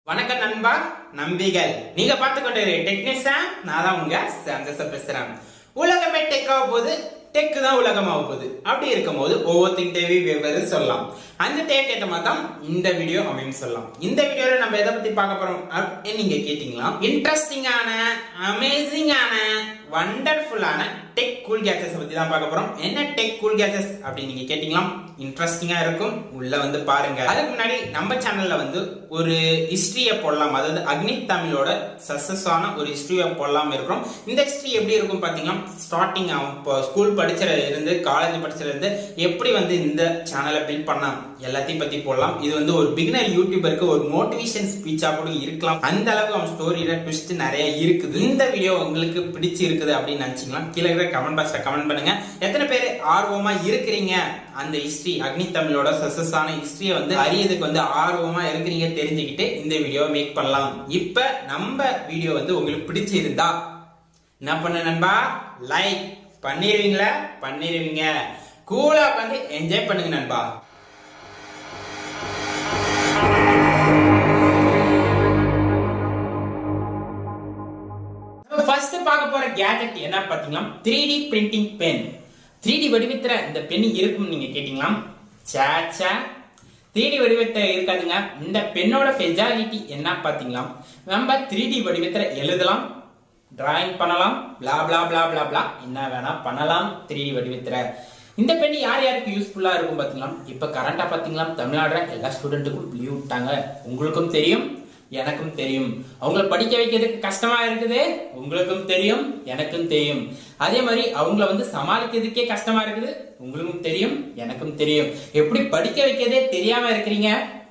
வணக்கம் நண்பா நம்பிகள் நீங்க பார்த்து கொண்டு டெக்னீஷியன் நான் தான் உங்க சந்தோஷ பேசுறேன். உலகமே டெக் ஆக போகுது, டெக் தான் உலகமாக போகுது. அப்படி இருக்கும் போது ஒவ்வொருத்தையும் தேவி வெவ்வேறு சொல்லலாம். அந்த தேவைக்கு ஏற்ற மாதிரி தான் இந்த வீடியோ அமையும் சொல்லலாம். இந்த வீடியோல நம்ம எதை பத்தி பார்க்க போறோம் அப்படின்னு நீங்க கேட்டீங்களா, இன்ட்ரெஸ்டிங்கான அமேசிங்கான வண்டர்ஃபுல்லான டெக் கூல் கேஜெட்ஸ் பத்தி தான் பார்க்க போறோம். என்ன டெக் கூல் கேஜெட்ஸ் அப்படின்னு நீங்க கேட்டீங்களா, இன்ட்ரெஸ்டிங்கா இருக்கும், உள்ள வந்து பாருங்க. அதுக்கு முன்னாடி நம்ம சேனல்ல வந்து ஒரு ஹிஸ்டரியை போடலாம், அதாவது அக்னி தமிழோட சக்சஸ் ஆன ஒரு ஹிஸ்டரியை போடலாம் இருக்கிறோம். இந்த ஹிஸ்டரி எப்படி இருக்கும் பாத்தீங்கன்னா, ஸ்டார்டிங் ஸ்கூல் படிச்சதுல இருந்து காலேஜ் படிச்சதுல இருந்து எப்படி வந்து இந்த சேனலை பில்ட் பண்ணலாம் எல்லாத்தையும் பத்தி போடலாம். இது வந்து ஒரு பிகினர் யூடியூபருக்கு ஒரு மோட்டிவேஷன் ஸ்பீச்சா கூட இருக்கலாம். அந்த அளவுக்கு அவன் ஸ்டோரியில ட்விஸ்ட் நிறைய இருக்குது. இந்த வீடியோ உங்களுக்கு பிடிச்சி இருக்குது அப்படின்னு நினைச்சீங்களா, கீழே இருக்கிற கமெண்ட் பாக்ஸ்ல கமெண்ட் பண்ணுங்க. எத்தனை பேர் ஆர்வமா இருக்கிறீங்க அந்த ஹிஸ்டரி அக்னி தமிழோட சக்சஸ் ஆன ஹிஸ்டரியை வந்து அறியதுக்கு வந்து ஆர்வமா இருக்கிறீங்க தெரிஞ்சுக்கிட்டு இந்த வீடியோ மேக் பண்ணலாம். இப்ப நம்ம வீடியோ வந்து உங்களுக்கு பிடிச்சிருந்தா என்ன பண்ண நண்பா, லைக் பண்ணிடுவீங்களா? பண்ணிடுவீங்க. கூலா வந்து என்ஜாய் பண்ணுங்க நண்பா. ஃபர்ஸ்ட் பார்க்க போற கேஜெட் என்ன பாத்தீங்கன்னா, 3D பிரிண்டிங் பென். 3D வடிவத்துல இந்த பென் இருக்கும் நீங்க கேட்டீங்களா, சாச்சா 3D வடிவத்துல இருக்காதுங்க. இந்த பெண்ணோட ஸ்பெஷாலிட்டி என்ன பாத்தீங்களா, நம்ம 3D வடிவத்துல எழுதலாம், டிராயிங் பண்ணலாம், பிளா பிளா பிளா பிளா பிளா என்ன வேணா பண்ணலாம் 3D வடிவத்துல. இந்த பெண் யார் யாருக்கு யூஸ்ஃபுல்லா இருக்கும் பாத்தீங்களா, இப்ப கரண்டா பாத்தீங்களா தமிழ்நாடுல எல்லா ஸ்டூடெண்ட்டுக்கும் லீவ் விட்டாங்க. உங்களுக்கும் தெரியும், எனக்கும் தெரியும். அவங்களை படிக்க வைக்கிறதுக்கு கஷ்டமா இருக்குது, உங்களுக்கும் தெரியும், எனக்கும் தெரியும். அதே மாதிரி அவங்கள வந்து சமாளிக்கிறதுக்கே கஷ்டமா இருக்குது, உங்களுக்கும் தெரியும், எனக்கும் தெரியும். எப்படி படிக்க வைக்கிறதே தெரியாம இருக்கிறீங்க,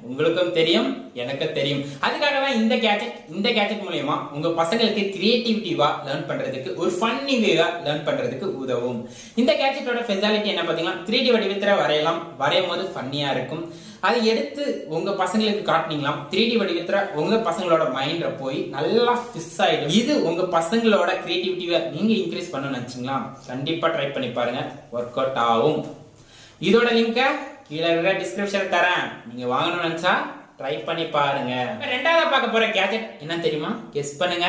உங்களுக்கும் தெரியும், எனக்கும் தெரியும். அதுக்காக தான் இந்த கேஜெட் மூலமா உங்க பசங்களுக்கு கிரியேட்டிவிட்டிவா லேர்ன் பண்றதுக்கு, ஒரு ஃபன்னி வேவா லேர்ன் பண்றதுக்கு உதவும். இந்த கேஜெட்டோட ஸ்பெஷாலிட்டி என்ன பாத்தீங்கன்னா, 3D வடிவத்துல வரையலாம், வரையும் போது ஃபன்னியா இருக்கும். அதை எடுத்து உங்க பசங்களுக்கு காட்டினீங்களா, 3D வடிவத்துல உங்க பசங்களோட மைண்ட்ல போய் நல்லா ஃபிக்ஸ் ஆயிடும். இது உங்க பசங்களோட கிரியேட்டிவிட்டியை நீங்க இன்க்ரீஸ் பண்ணணும்னு நினைச்சீங்களா, கண்டிப்பா ட்ரை பண்ணி பாருங்க, ஒர்க் அவுட் ஆகும். இதோட லிங்கை கீழே இருக்கிற டிஸ்கிரிப்ஷன் தரேன், நீங்க வாங்கணும்னு நினைச்சா ட்ரை பண்ணி பாருங்க. ரெண்டாவது பார்க்க போற கேஜெட் என்ன தெரியுமா, கெஸ் பண்ணுங்க.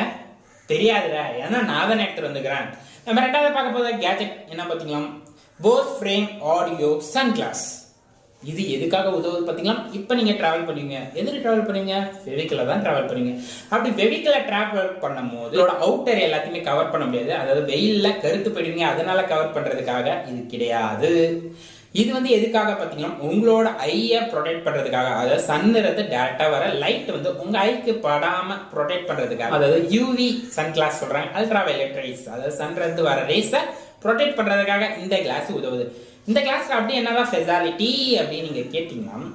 தெரியாதுல, ஏன்னா நான் தான் எடுத்துட்டு வந்துக்கிறேன். நம்ம ரெண்டாவது பார்க்க போற கேஜெட் என்ன பாத்தீங்களா, போஸ் ஃப்ரேம் ஆடியோ சன்கிளாஸ். இது எதுக்காக உதவுது பாத்தீங்களா, இப்ப நீங்க டிராவல் பண்ணுவீங்க, எதுக்கு டிராவல் பண்ணுவீங்க, வெஹிக்கிள்ல தான் டிராவல் பண்ணுவீங்க. அப்படி வெஹிக்கிள்ல டிராவல் பண்ணும் போது இதோட அவுட்டர் எல்லாத்தையுமே கவர் பண்ண முடியாது, அதாவது வெயில்ல கருத்து போயிடுவீங்க, அதனால கவர் பண்றதுக்காக இது கிடையாது. இது வந்து எதுக்காக பாத்தீங்கன்னா, உங்களோட ஐய ப்ரொடெக்ட் பண்றதுக்காக, அதாவது சன்னிலிருந்து டேரக்டா வர லைட் வந்து உங்க ஐக்கு படாம ப்ரொடெக்ட் பண்றதுக்காக, அதாவது யூவி சன் கிளாஸ் சொல்றாங்க, அல்ட்ரா வயலட் ரேஸ், அதாவது சன்ல இருந்து வர ரேஸை ப்ரொடெக்ட் பண்றதுக்காக இந்த கிளாஸ் உதவுது. இந்த கிளாஸ்ல அப்படி என்னதான் ஸ்பெஷாலிட்டி அப்படின்னு நீங்க கேட்டீங்கன்னா,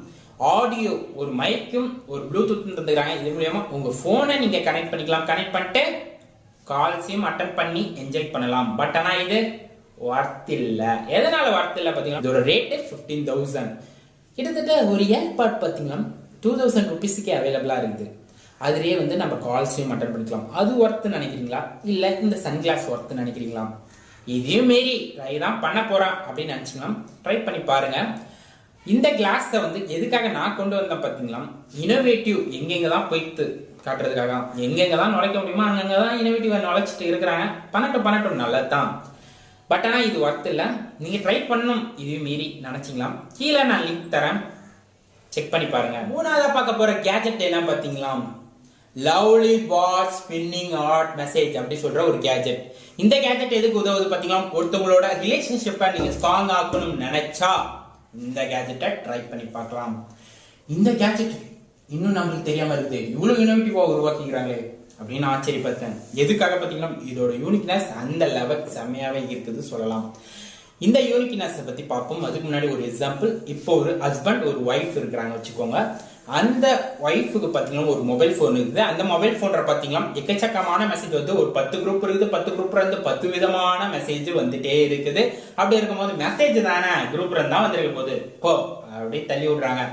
ஆடியோ ஒரு மைக்கும் ஒரு ப்ளூடூத் தந்துக்கிறாங்க. இது மூலமா உங்க போனை நீங்க கனெக்ட் பண்ணிக்கலாம், கனெக்ட் பண்ணிட்டு கால்ஸையும் அட்டன் பண்ணி என்ஜாய் பண்ணலாம். பட் ஆனா இது வர்த் இல்ல. எதனால வர்த் இல்ல பாத்தீங்கன்னா, இதோட ரேட் 15,000. கிட்டத்தட்ட ஒரு ஏர்பாட் பாத்தீங்கன்னா 2,000 ருபீஸ்க்கே அவைலபிளா இருக்குது. அதுலயே வந்து நம்ம கால்ஸையும் அட்டன் பண்ணிக்கலாம். அது ஒர்த் நினைக்கிறீங்களா, இல்ல இந்த சன்கிளாஸ் ஒர்த் நினைக்கிறீங்களா? இதையும் மீறி ட்ரை தான் பண்ண போறான் அப்படின்னு நினைச்சீங்கன்னா ட்ரை பண்ணி பாருங்க. இந்த கிளாஸை வந்து எதுக்காக நான் கொண்டு வந்தேன் பாத்தீங்களா, இனோவேட்டிவ் எங்கெங்க தான் போயிட்டு காட்டுறதுக்காக, எங்கெங்க தான் நுழைக்க முடியுமோ அங்கங்கதான் இனோவேட்டிவ் நுழைச்சிட்டு இருக்கிறாங்க. பண்ணட்டும் நல்லதுதான். பட் ஆனா இது ஒர்த் இல்ல, நீங்க ட்ரை பண்ணணும் இதையும் மீறி நினைச்சீங்களா, கீழே நான் லிங்க் தரேன், செக் பண்ணி பாருங்க. மூணாவதா பார்க்க போற கேஜெட் என்ன பாத்தீங்களா, லவ்லி பாட் ஸ்பின்னிங் ஆர்ட் மெசேஜ் அப்படி சொல்ற ஒரு கேஜெட். இந்த கேஜெட் எதுக்கு உதவுது பாத்தீங்களா, ஒருத்தவங்களோட ரிலேஷன்ஷிப்பை நீங்க ஸ்ட்ராங் ஆக்கணும்னு நினைச்சா இந்த கேஜெட்டை ட்ரை பண்ணி பார்க்கலாம். இந்த கேஜெட் இன்னும் நம்மளுக்கு தெரியாம இருக்குது, இவ்வளவு இனோவேட்டிவா உருவாக்கிக்கிறாங்களே அப்படின்னு ஆச்சரியப்பட்டேன். எதுக்காக பாத்தீங்கன்னா, இதோட யூனிக்னஸ் அந்த லெவல் செம்மையாவே இருக்குது சொல்லலாம். இந்த யூனிக்னஸ் பத்தி பார்ப்போம். அதுக்கு முன்னாடி ஒரு எக்ஸாம்பிள். இப்போ ஒரு ஹஸ்பண்ட் ஒரு ஒய்ஃப் இருக்கிறாங்க வச்சுக்கோங்க. அந்த ஒய்ஃபுக்கு பாத்தீங்கன்னா ஒரு மொபைல் போன் இருக்குது. அந்த மொபைல் போன்ல பாத்தீங்கன்னா எக்கச்சக்கமான மெசேஜ் வந்து ஒரு 10 குரூப் இருக்குது. 10 குரூப்ல இருந்து 10 விதமான மெசேஜ் வந்துட்டே இருக்குது. அப்படி இருக்கும்போது மெசேஜ் தானே குரூப்ல இருந்தா வந்திருக்க போது போ அப்படி தள்ளி விடுறாங்க.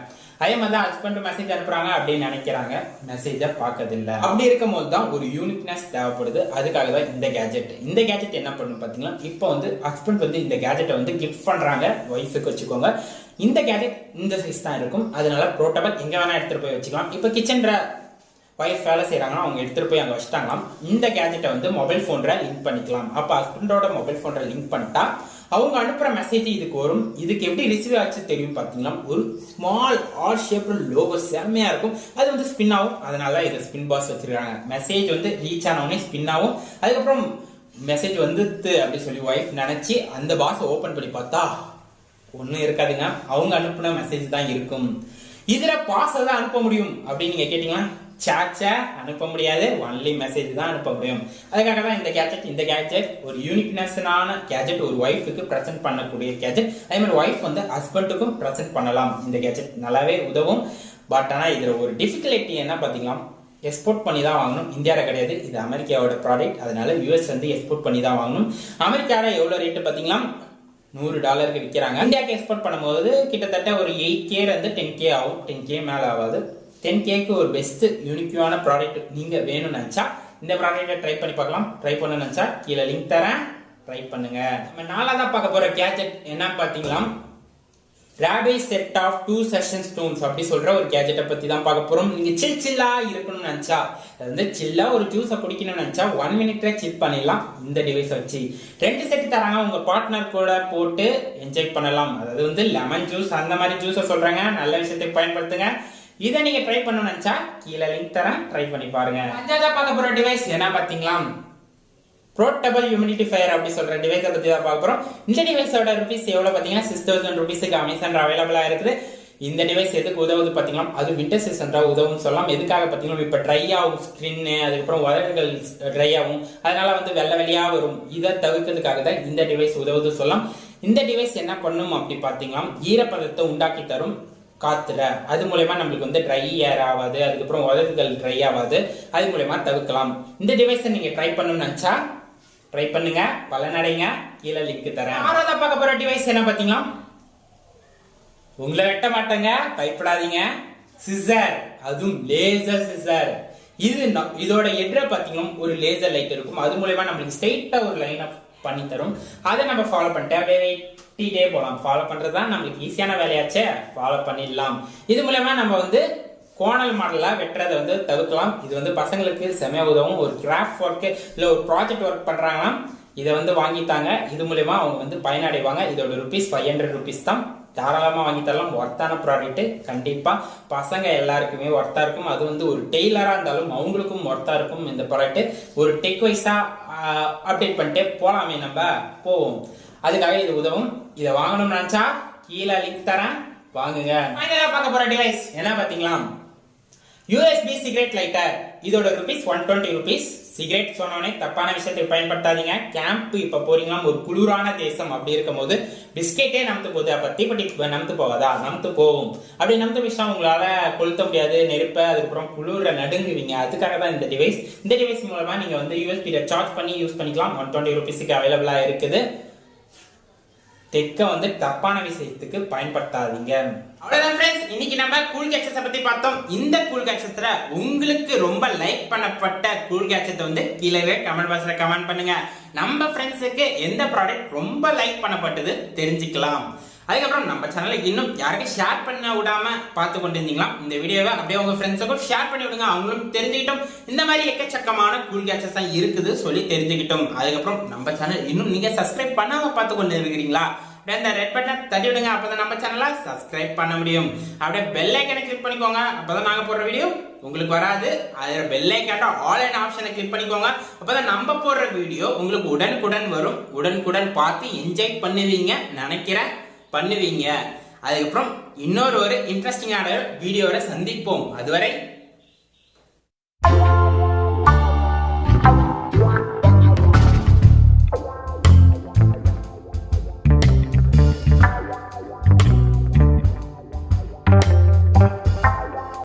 அதே மாதிரி தான் ஹஸ்பண்ட் மெசேஜ் அனுப்புறாங்க அப்படின்னு நினைக்கிறாங்க, மெசேஜ பார்க்கறதில்ல. அப்படி இருக்கும் போது தான் ஒரு யூனிக்னஸ் தேவைப்படுது. அதுக்காக தான் இந்த கேஜெட். இந்த கேஜெட் என்ன பண்ணும் பாத்தீங்கன்னா, இப்போ வந்து ஹஸ்பண்ட் வந்து இந்த கேஜெட்டை வந்து கிஃப்ட் பண்றாங்க ஒய்ஃபுக்கு வச்சுக்கோங்க. இந்த கேஜெட் இந்த சைஸ் தான் இருக்கும், அதனால போர்ட்டபிள் எங்க வேணா எடுத்துட்டு போய் வச்சுக்கலாம். இப்போ கிச்சன் ஒய்ஃப் வேலை செய்கிறாங்கன்னா அவங்க எடுத்துகிட்டு போய் அங்கே வச்சிட்டாங்களாம். இந்த கேஜெட்டை வந்து மொபைல் ஃபோனில் லிங்க் பண்ணிக்கலாம். அப்போ ஹஸ்பண்டோட மொபைல் ஃபோனில் லிங்க் பண்ணிட்டா அவங்க அனுப்புகிற மெசேஜ் இதுக்கு வரும். இதுக்கு எப்படி ரிசீவ் ஆச்சு தெரியும் பார்த்தீங்கன்னா, ஒரு ஸ்மால் ஆல் ஷேப்டு லோகோ செம்மையாக இருக்கும். அது வந்து ஸ்பின் ஆகும். அதனால இதை ஸ்பின் பாஸ் வச்சிருக்காங்க. மெசேஜ் வந்து ரீச் ஆனவுடனே ஸ்பின் ஆகும். அதுக்கப்புறம் மெசேஜ் வந்துட்டு அப்படி சொல்லி ஒய்ஃப் நினச்சி அந்த பாஸை ஓப்பன் பண்ணி பார்த்தா ஒன்றும் இருக்காதுங்க. அவங்க அனுப்புன மெசேஜ் தான் இருக்கும். இதில் பாஸை தான் அனுப்ப முடியும் அப்படின்னு நீங்கள் கேட்டிங்கன்னா, சாட்சா அனுப்ப முடியாது, ஒன்லி மெசேஜ் தான் அனுப்ப முடியும். அதுக்காக தான் இந்த கேஜெட் ஒரு யூனிக்னஸான கேஜெட், ஒரு ஒய்ஃபுக்கு ப்ரெசென்ட் பண்ணக்கூடிய கேஜெட். அதே மாதிரி ஒய்ஃப் வந்து ஹஸ்பண்டுக்கும் ப்ரெசென்ட் பண்ணலாம். இந்த கேஜெட் நல்லாவே உதவும். பட் ஆனால் இதில் ஒரு டிஃபிகல்ட்டி என்ன பார்த்தீங்கன்னா, எக்ஸ்போர்ட் பண்ணி தான் வாங்கணும். இந்தியாவில் கிடையாது, இது அமெரிக்காவோட ப்ராடக்ட். அதனால யூஎஸ் வந்து எக்ஸ்போர்ட் பண்ணி தான் வாங்கணும். அமெரிக்காவில் எவ்வளோ ரேட்டு பார்த்தீங்கன்னா $100 விற்கிறாங்க. இந்தியாவுக்கு எக்ஸ்போர்ட் பண்ணும்போது கிட்டத்தட்ட ஒரு 8K இருந்து 10K ஆகும். 10K மேலே ஆகாது. 10Kக்கு ஒரு பெஸ்ட் யூனிக்கான ப்ராடக்ட் நீங்க வேணும்னு நினைச்சா இந்த ப்ராடக்ட்டை ட்ரை பண்ணி பார்க்கலாம். ட்ரை பண்ண நினைச்சா கீழே லிங்க் தரேன், ட்ரை பண்ணுங்க. நம்ம நாலாவதா பார்க்க போற கேஜெட் என்ன பார்த்தீங்களா, ராபே செட் ஆஃப் 2 செஷன் ஸ்டோன்ஸ் அப்படி சொல்ற ஒரு கேஜெட்டை பத்தி தான் பார்க்க போறோம். நீங்க சில்லா இருக்கணும்னு நினைச்சா, அது வந்து சில்லா ஒரு ஜூஸை குடிக்கணும்னு நினைச்சா 1 மினிட்ல சில் பண்ணிடலாம் இந்த டிவைஸ் வச்சு. 2 செட் தராங்க, உங்க பார்ட்னர் கூட போட்டு என்ஜாய் பண்ணலாம். அதாவது வந்து லெமன் ஜூஸ் அந்த மாதிரி ஜூஸை சொல்றாங்க. நல்ல விஷயத்துக்கு பயன்படுத்துங்க. இதை நீங்க ட்ரை பண்ணணும்னு நினைச்சா கீழே லிங்க் தரேன், ட்ரை பண்ணி பாருங்க. அஞ்சாவதா பார்க்க போற டிவைஸ் என்ன பாத்தீங்களா, போர்ட்டபிள் ஹியூமிடிஃபையர் அப்படி சொல்ற டிவைஸை பத்தி தான் பார்க்க போறோம். இந்த டிவைஸோட ருபீஸ் எவ்வளவு பாத்தீங்கன்னா 6000 ருபீஸுக்கு அமேசான்ல அவைலபிளா இருக்குது. இந்த டிவைஸ் எதுக்கு உதவுது பாத்தீங்கன்னா, அது விண்டர் சீசன்ல உதவும் சொல்லலாம். எதுக்காக பாத்தீங்கன்னா, இப்ப ட்ரை ஆகும் ஸ்கின், அதுக்கப்புறம் உதடுகள் ட்ரை ஆகும், அதனால வந்து வெள்ளை வெளியா வரும். இதை தவிர்க்கிறதுக்காக தான் இந்த டிவைஸ் உதவுது சொல்லலாம். இந்த டிவைஸ் என்ன பண்ணும் அப்படி பாத்தீங்கன்னா, ஈரப்பதத்தை உண்டாக்கி தரும் காத்துல. அது மூலமா நம்மளுக்கு வந்து ட்ரை ஏர் ஆகாது, அதுக்கப்புறம் உதடுகள் ட்ரை ஆகாது. அது மூலமா தவிர்க்கலாம். இந்த டிவைஸை நீங்க ட்ரை பண்ணணும்னு நினைச்சா ட்ரை பண்ணுங்க, பலனடைங்க. கீழே லிங்க் தரேன். ஆறாவதா பார்க்க போற டிவைஸ் என்ன பாத்தீங்களா, உங்களை வெட்ட மாட்டேங்க, பயப்படாதீங்க, சிசர், அதுவும் லேசர் சிசர். இதோட எட்ர பாத்தீங்கன்னா ஒரு லேசர் லைட் இருக்கும். அது மூலமா நம்மளுக்கு ஸ்ட்ரைட்டா ஒரு லைன் அப் பண்ணி தரும். அதை நம்ம ஃபாலோ பண்ணிட்டு அப்படியே வெட்டிட்டே போகலாம். ஃபாலோ பண்றதுதான் நம்மளுக்கு ஈஸியான வேலையாச்சே, ஃபாலோ பண்ணிடலாம். இது மூலமா நம்ம வந்து கோணல் மாடலா வெட்டுறதை வந்து தவிர்க்கலாம். இது வந்து பசங்களுக்கு செமையா உதவும். ஒரு கிராஃப்ட் ஒர்க் இல்ல ஒரு ப்ராஜெக்ட் ஒர்க் பண்றாங்கன்னா இதை வந்து வாங்கித்தாங்க. இது மூலமா அவங்க வந்து பயனடைவாங்க. இதோட ருபீஸ் 500 ருபீஸ் தான். தாராளமா வாங்கி தரலாம். ஒர்த்தான ப்ராடக்ட், கண்டிப்பா பசங்க எல்லாருக்குமே ஒர்த்தா இருக்கும். அது வந்து ஒரு டெய்லரா இருந்தாலும் அவங்களுக்கும் ஒர்த்தா இருக்கும் இந்த ப்ராடக்ட். ஒரு டெக் வைஸா அப்டேட் பண்ணிட்டு போலாமே, நம்ம போவோம். அதுக்காக இது உதவும். இதை வாங்கணும்னு நினைச்சா கீழே லிங்க் தரேன், வாங்குங்க. ஃபைனலா பார்க்க போற டிவைஸ் என்ன பாத்தீங்களா, USB சிகரெட் லைட்டர். இதோட ருபீஸ் 120 ருபீஸ். சிகரெட் சொன்னோடனே தப்பான விஷயத்துக்கு பயன்படுத்தாதீங்க. கேம்ப் இப்ப போறீங்களா, ஒரு குளிரான தேசம் அப்படி இருக்கும் போது பிஸ்கெட்டே நம்பத்து போகுது, அப்ப தீப்பெட்டி நம்பத்து போகாதா, நம்பத்து போகும். அப்படி நம்பத்த விஷயம் உங்களால கொளுத்த முடியாது, நெருப்ப, அதுக்கப்புறம் குளிர நடுங்குவீங்க. அதுக்காக தான் இந்த டிவைஸ். இந்த டிவைஸ் மூலமா நீங்க வந்து USB சார்ஜ் பண்ணி யூஸ் பண்ணிக்கலாம். 120 ருபீஸுக்கு அவைலபிளா இருக்குது. டெக்க வந்து தப்பான விஷயத்துக்கு பயன்படுத்தாதீங்க. அவ்வளவுதான் ஃப்ரெண்ட்ஸ், இன்னைக்கு நம்ம கூல் கேட்சஸை பத்தி பார்த்தோம். இந்த கூல் கேட்சஸ்ல உங்களுக்கு ரொம்ப லைக் பண்ணப்பட்ட கூல் கேட்சத்தை வந்து கீழே கமெண்ட் பாக்ஸ்ல கமெண்ட் பண்ணுங்க. நம்ம ஃப்ரெண்ட்ஸுக்கு எந்த ப்ராடக்ட் ரொம்ப லைக் பண்ணப்பட்டது தெரிஞ்சுக்கலாம். அதுக்கப்புறம் நம்ம சேனலை இன்னும் யாருக்கும் ஷேர் பண்ண விடாம பார்த்து கொண்டு இருந்தீங்களா, இந்த வீடியோவை அப்படியே உங்க ஃப்ரெண்ட்ஸுக்கும் ஷேர் பண்ணி விடுங்க. அவங்களும் தெரிஞ்சுக்கிட்டோம் இந்த மாதிரி எக்கச்சக்கமான கூல் கேட்சஸ் தான் இருக்குது சொல்லி தெரிஞ்சுக்கிட்டோம். அதுக்கப்புறம் நம்ம சேனல் இன்னும் நீங்க சப்ஸ்கிரைப் பண்ணாம பார்த்து கொண்டு இருக்கிறீங்களா, இந்த ரெட் பட்டன் தட்டி விடுங்க. அப்பதான் நம்ம சேனலை சப்ஸ்கிரைப் பண்ண முடியும். அப்படியே பெல் ஐக்கனை கிளிக் பண்ணிக்கோங்க. அப்பதான் நாங்க போடுற வீடியோ உங்களுக்கு வராது. அதுல பெல் ஐக்கன் ஆல் ஆப்ஷனை கிளிக் பண்ணிக்கோங்க. அப்பதான் நம்ம போடுற வீடியோ உங்களுக்கு உடனுக்குடன் வரும். உடனுக்குடன் பார்த்து என்ஜாய் பண்ணுவீங்க நினைக்கிறேன், பண்ணுவீங்க. அதுக்கப்புறம் இன்னொரு இன்ட்ரெஸ்டிங்கான வீடியோட சந்திப்போம். அதுவரை